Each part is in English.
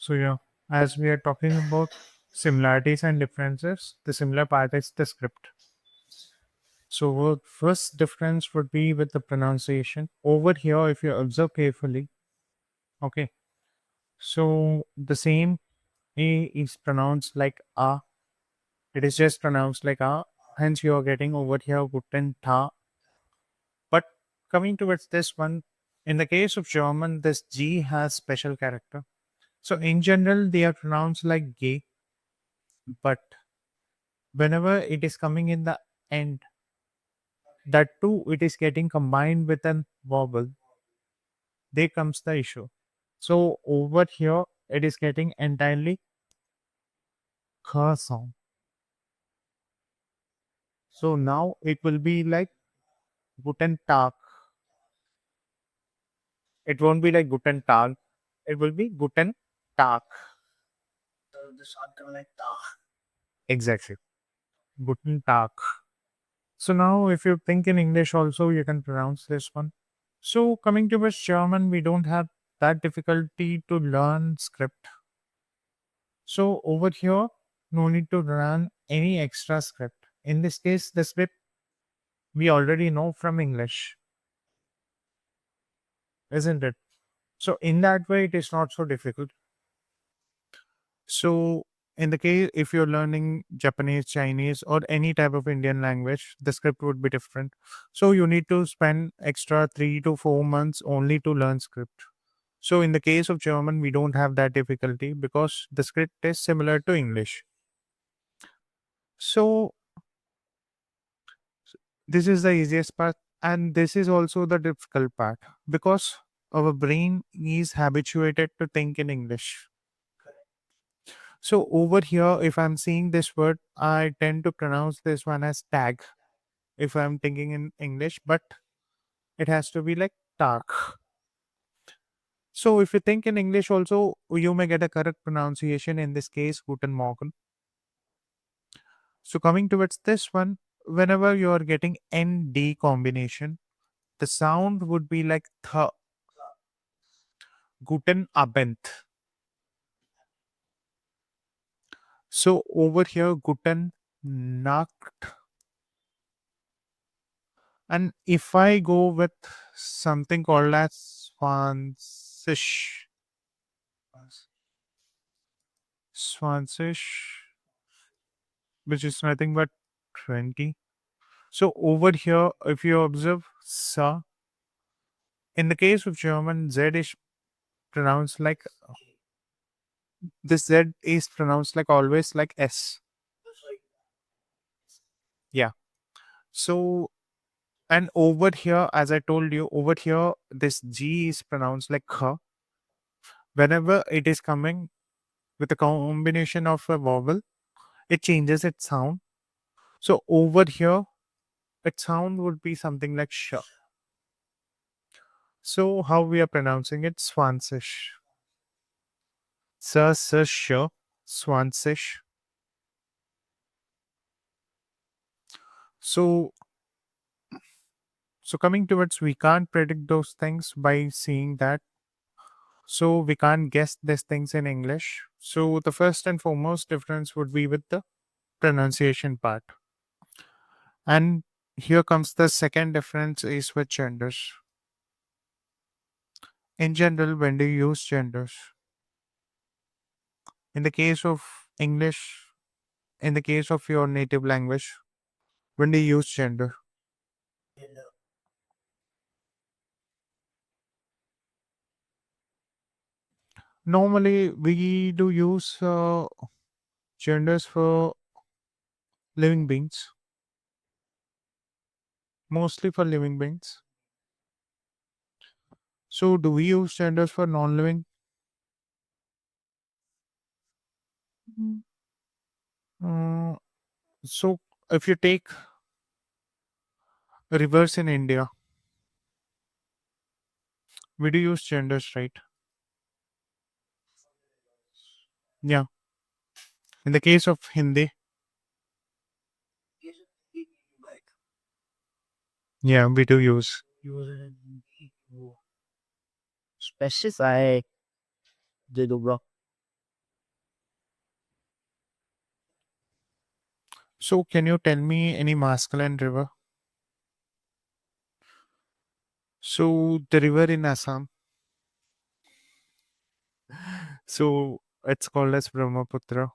So yeah, as we are talking about similarities and differences, the similar part is the script. So first difference would be with the pronunciation. Over here, if you observe carefully, okay, so the same A is pronounced like A. It is just pronounced like A. Hence, you are getting over here guten Tag. But coming towards this one, in the case of German, this G has special character. So in general, they are pronounced like G, but whenever it is coming in the end, that too it is getting combined with an vowel, there comes the issue. So over here, it is getting entirely K sound. So now it will be like Guten Tag. It won't be like Guten Tag. It will be Guten Tag. Exactly. Guten Tag. So now if you think in English also, you can pronounce this one. So coming to West German, we don't have that difficulty to learn script. So over here, no need to run any extra script. In this case, the script we already know from English, isn't it? So in that way, it is not so difficult. So in the case, if you're learning Japanese, Chinese, or any type of Indian language, the script would be different. So you need to spend extra 3 to 4 months only to learn script. So in the case of German, we don't have that difficulty because the script is similar to English. So this is the easiest part, and this is also the difficult part because our brain is habituated to think in English. So over here, if I'm seeing this word, I tend to pronounce this one as tag if I'm thinking in English, but it has to be like tag. So if you think in English also, you may get a correct pronunciation, in this case, Guten Morgen. So coming towards this one, whenever you are getting ND combination, the sound would be like th, Guten Abend. So over here, Guten Nacht. And if I go with something called as Swansish, Swansish, which is nothing but 20. So over here, if you observe Sa, in the case of German, Z is pronounced like this Z is pronounced like always like S. Yeah. So, and over here, as I told you, over here, this G is pronounced like Kh. Whenever it is coming with a combination of a vowel, it changes its sound. So over here, its sound would be something like Sh. So how we are pronouncing it? Swansish. Sh, Swansish. So coming towards, we can't predict those things by seeing that. So we can't guess these things in English. So the first and foremost difference would be with the pronunciation part. And here comes the second difference is with genders. In general, when do you use genders? In the case of English, in the case of your native language, when do you use gender? Normally, we do use genders for living beings, mostly for living beings. So, do we use genders for non living? Uh, so, if you take reverse in India, we do use genders, right? Yeah. In the case of Hindi, yeah, we do use. Specify the number. So can you tell me any masculine river? So the river in Assam. So it's called as Brahmaputra.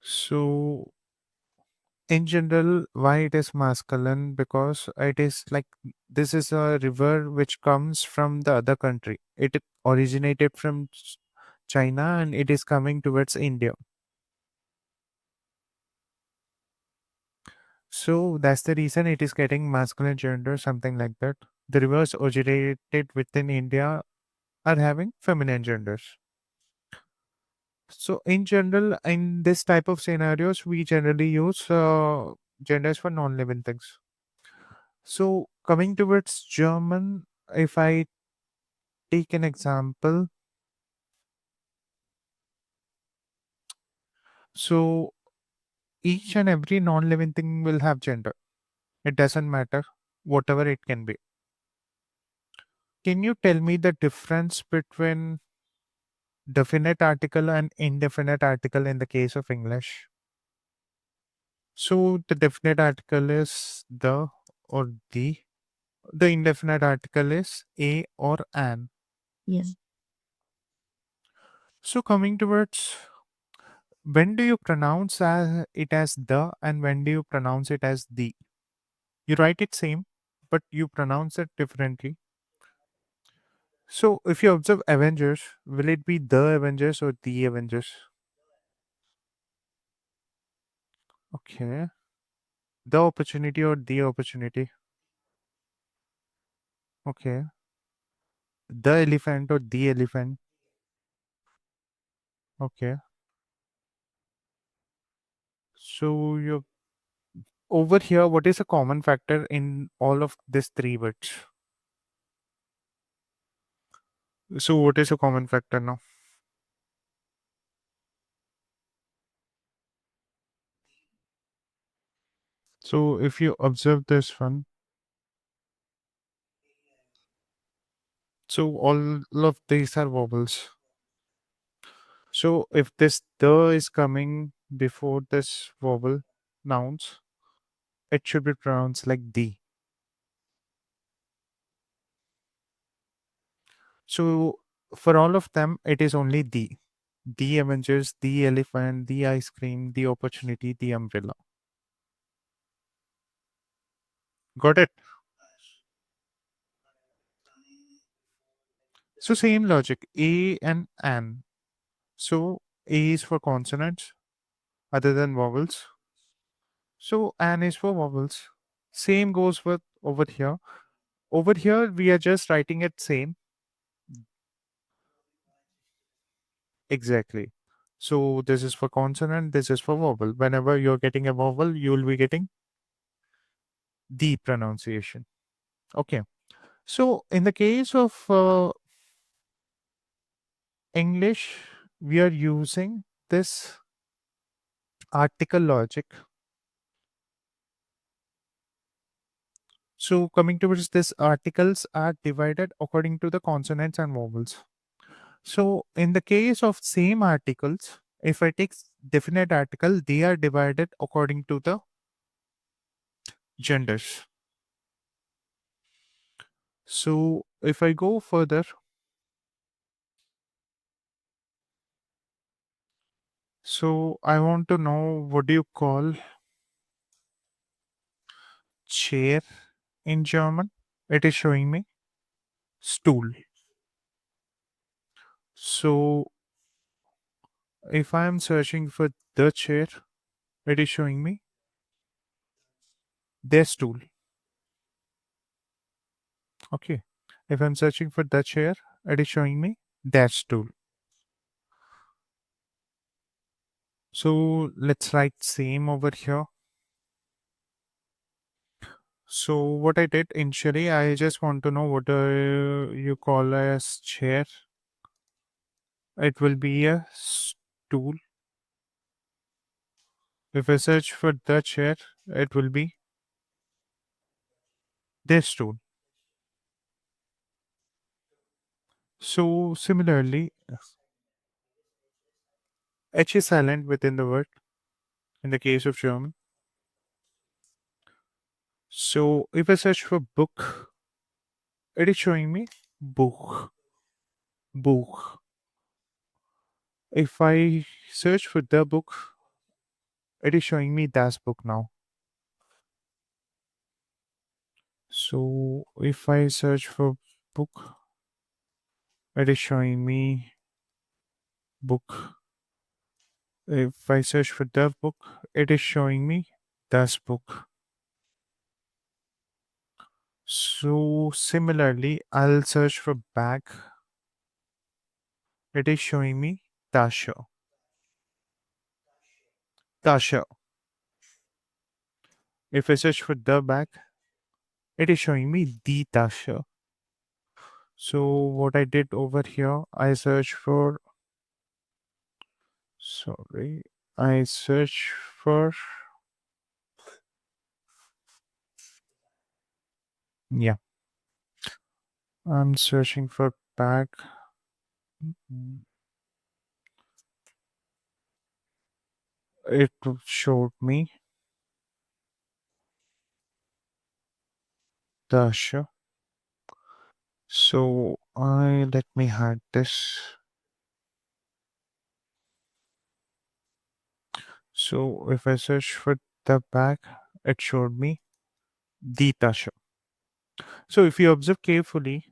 So in general, why it is masculine? Because it is like this is a river which comes from the other country. It originated from China and it is coming towards India. So that's the reason it is getting masculine gender, something like that. The rivers originated within India are having feminine genders. So in general, in this type of scenarios, we generally use genders for non-living things. So coming towards German, if I take an example, so each and every non-living thing will have gender. It doesn't matter, whatever it can be. Can you tell me the difference between definite article and indefinite article in the case of English? So the definite article is the or the indefinite article is a or an. Yes. So coming towards when do you pronounce it as the and when do you pronounce it as the? You write it same, but you pronounce it differently. So if you observe Avengers, will it be the Avengers or the Avengers? Okay. The opportunity or the opportunity? Okay. The elephant or the elephant? Okay. So you over here, what is a common factor in all of these three words? So what is a common factor now? So if you observe this one, so all of these are vowels. So if this the is coming before this vowel nouns, it should be pronounced like the. So for all of them, it is only the. The Avengers, the elephant, the ice cream, the opportunity, the umbrella. Got it? So same logic, A and an. So A is for consonants other than vowels. So an is for vowels. Same goes with over here. Over here, we are just writing it same. Exactly. So this is for consonant, this is for vowel. Whenever you're getting a vowel, you will be getting the pronunciation. Okay. So in the case of English, we are using this article logic. So coming towards this, articles are divided according to the consonants and vowels. So in the case of same articles, if I take definite article, they are divided according to the genders. So if I go further, so I want to know what do you call chair in German? It is showing me stool. So if I am searching for the chair, it is showing me their stool. Okay. If I'm searching for the chair, it is showing me their stool. So let's write same over here. So what I did initially, I just want to know what you call as chair. It will be a stool. If I search for the chair, it will be this stool. So similarly, H is silent within the word in the case of German. So if I search for book, it is showing me Buch, Buch. If I search for the book, it is showing me das book now. So if I search for book, it is showing me book. If I search for the book, it is showing me das book. So similarly, I'll search for bag. It is showing me Tasha. Tasha. If I search for the bag, it is showing me the Tasha. So what I did over here, I search for, sorry, I search for, yeah, I'm searching for bag. Mm, It showed me Tasha. So I let me hide this. So if I search for the bag, it showed me the Tasha. So if you observe carefully,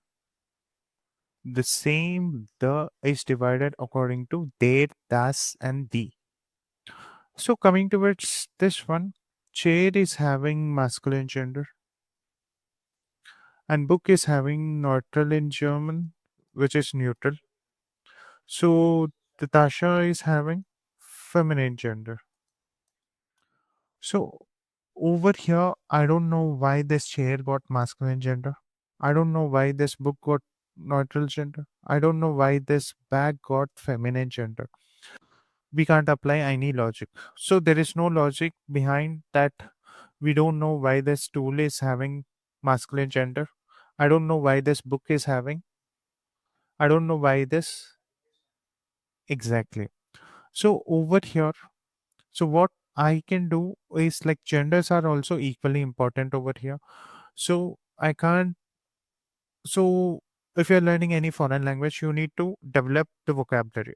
the same the is divided according to their, das, and the. So coming towards this one, chair is having masculine gender, and book is having neutral in German, which is neutral. So the Tasha is having feminine gender. So over here, I don't know why this chair got masculine gender. I don't know why this book got neutral gender. I don't know why this bag got feminine gender. We can't apply any logic. So there is no logic behind that. We don't know why this tool is having masculine gender. I don't know why this book is having. I don't know why this exactly. So over here, so what I can do is like genders are also equally important over here. So I can't. So if you're learning any foreign language, you need to develop the vocabulary.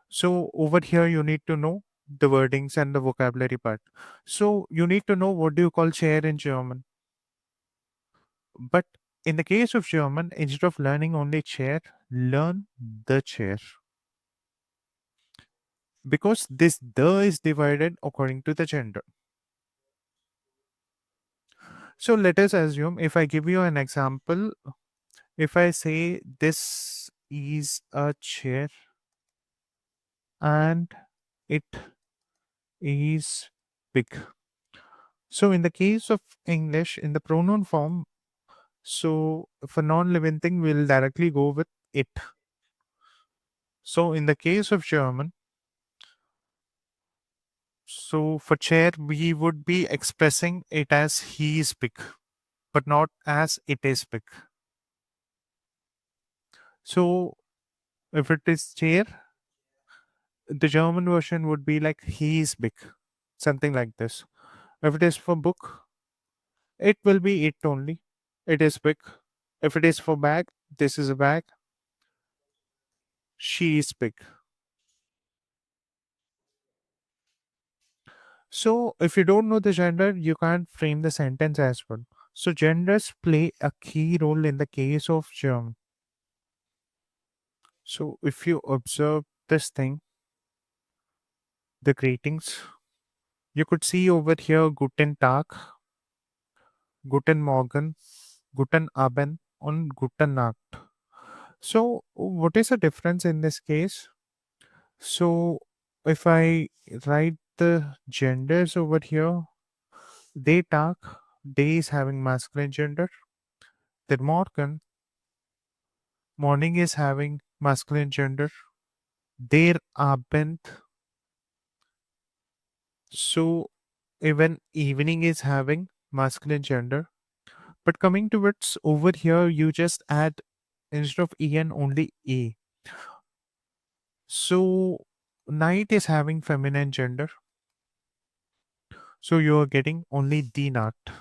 So over here, you need to know the wordings and the vocabulary part. So you need to know what do you call chair in German. But in the case of German, instead of learning only chair, learn the chair. Because this the is divided according to the gender. So let us assume if I give you an example, if I say this is a chair and it is big. So in the case of English, in the pronoun form, so for non-living thing, we'll directly go with it. So in the case of German, so for chair, we would be expressing it as he is big, but not as it is big. So if it is chair, the German version would be like he is big, something like this. If it is for book, it will be it only. It is big. If it is for bag, this is a bag. She is big. So if you don't know the gender, you can't frame the sentence as well. So genders play a key role in the case of German. So if you observe this thing, the greetings, you could see over here Guten Tag, Guten Morgen, Guten Abend, and Guten Nacht. So what is the difference in this case? So if I write the genders over here, they Tag, day is having masculine gender, then Morgen, morning is having masculine gender, der Abend, so even evening is having masculine gender. But coming towards over here, you just add instead of en only a. So night is having feminine gender, so you are getting only die Nacht.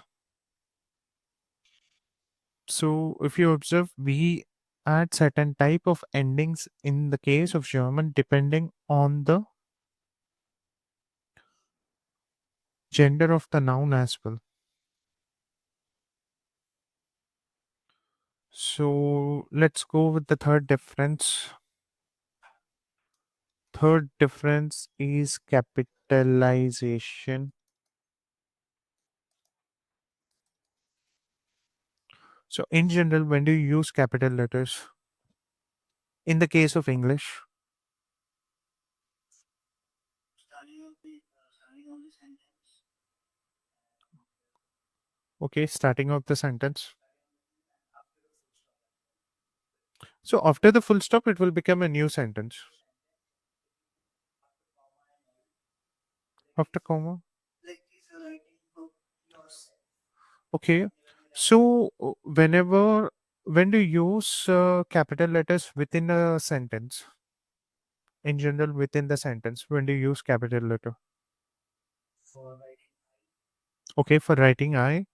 So if you observe, we add certain type of endings in the case of German depending on the gender of the noun as well. So let's go with the third difference. Third difference is capitalization. So in general, when do you use capital letters? In the case of English, okay, starting of the sentence. So after the full stop, it will become a new sentence. After comma. Okay. So when do you use capital letters within a sentence? In general, within the sentence, when do you use capital letter? Okay, for writing I.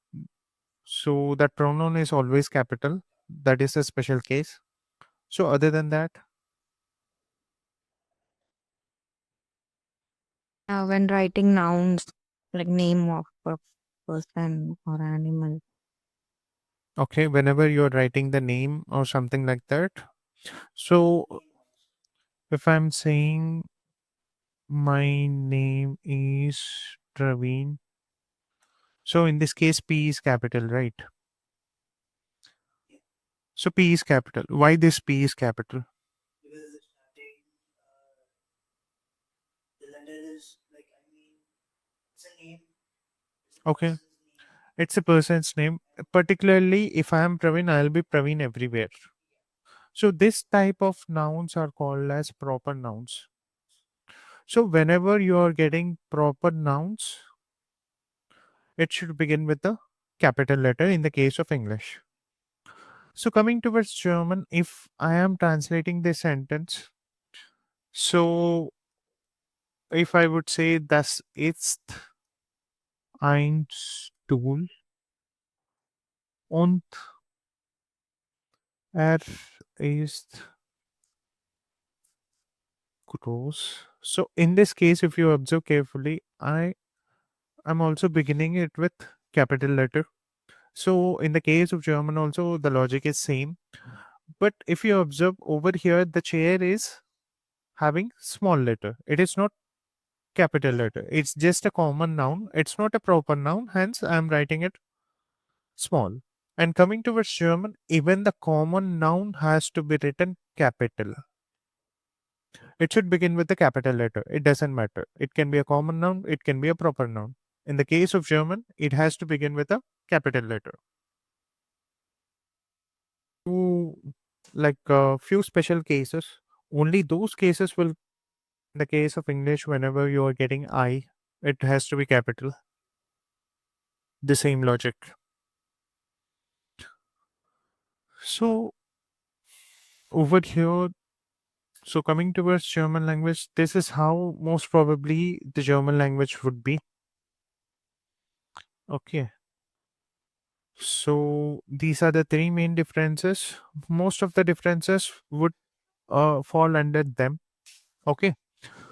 So that pronoun is always capital. That is a special case. So other than that, When writing nouns, like name of a person or animal. okay, whenever you're writing the name or something like that. So if I'm saying my name is Praveen, so in this case, P is capital, right? So P is capital. Why this P is capital? Okay, it's a person's name. Particularly if I am Praveen, I'll be Praveen everywhere. So this type of nouns are called as proper nouns. So whenever you are getting proper nouns, it should begin with the capital letter in the case of English. So coming towards German, if I am translating this sentence, so if I would say das ist ein Stuhl und er ist groß. So in this case, if you observe carefully, I am also beginning it with capital letter. So in the case of German also the logic is same. But if you observe over here, the chair is having small letter. It is not capital letter. It's just a common noun. It's not a proper noun. Hence, I am writing it small. And coming towards German, even the common noun has to be written capital. It should begin with the capital letter. It doesn't matter. It can be a common noun. It can be a proper noun. In the case of German, it has to begin with a capital letter. To like a few special cases, only those cases will. In the case of English, whenever you are getting I, it has to be capital. The same logic. So over here, so coming towards German language, this is how most probably the German language would be. Okay. So these are the three main differences. Most of the differences would fall under them. Okay.